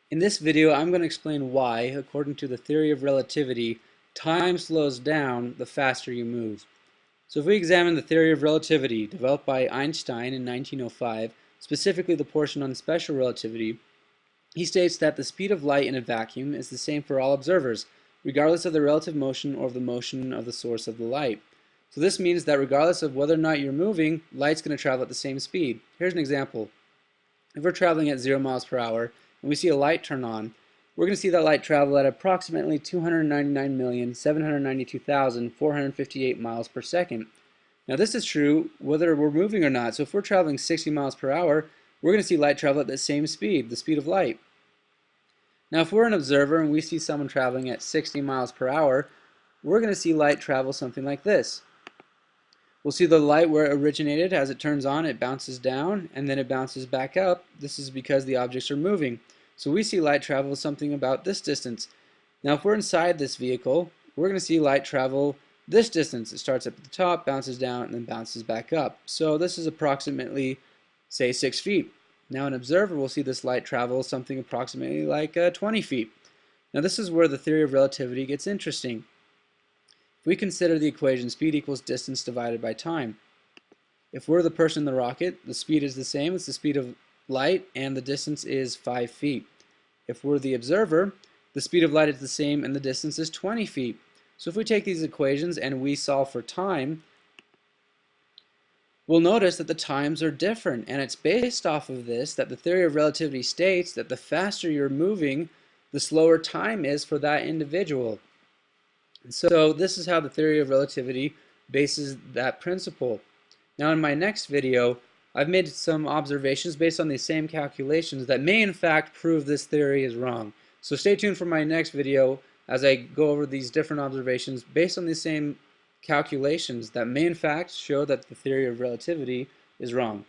In this video, I'm going to explain why, according to the theory of relativity, time slows down the faster you move. So if we examine the theory of relativity developed by Einstein in 1905, specifically the portion on special relativity, he states that the speed of light in a vacuum is the same for all observers, regardless of the relative motion or of the motion of the source of the light. So this means that regardless of whether or not you're moving, light's going to travel at the same speed. Here's an example. If we're traveling at 0 miles per hour and we see a light turn on, we're going to see that light travel at approximately 299,792,458 miles per second. Now this is true whether we're moving or not. So if we're traveling 60 miles per hour, we're going to see light travel at the same speed, the speed of light. Now if we're an observer and we see someone traveling at 60 miles per hour, we're going to see light travel something like this. We'll see the light where it originated. As it turns on, it bounces down and then it bounces back up. This is because the objects are moving. So we see light travel something about this distance. Now if we're inside this vehicle, we're going to see light travel this distance. It starts up at the top, bounces down, and then bounces back up. So this is approximately, say, 6 feet. Now an observer will see this light travel something approximately like 20 feet. Now this is where the theory of relativity gets interesting. If we consider the equation speed equals distance divided by time. If we're the person in the rocket, the speed is the same as the speed of light and the distance is 5 feet. If we're the observer, the speed of light is the same and the distance is 20 feet. So if we take these equations and we solve for time, we'll notice that the times are different, and it's based off of this that the theory of relativity states that the faster you're moving, the slower time is for that individual. So this is how the theory of relativity bases that principle. Now in my next video, I've made some observations based on these same calculations that may in fact prove this theory is wrong. So stay tuned for my next video as I go over these different observations based on these same calculations that may in fact show that the theory of relativity is wrong.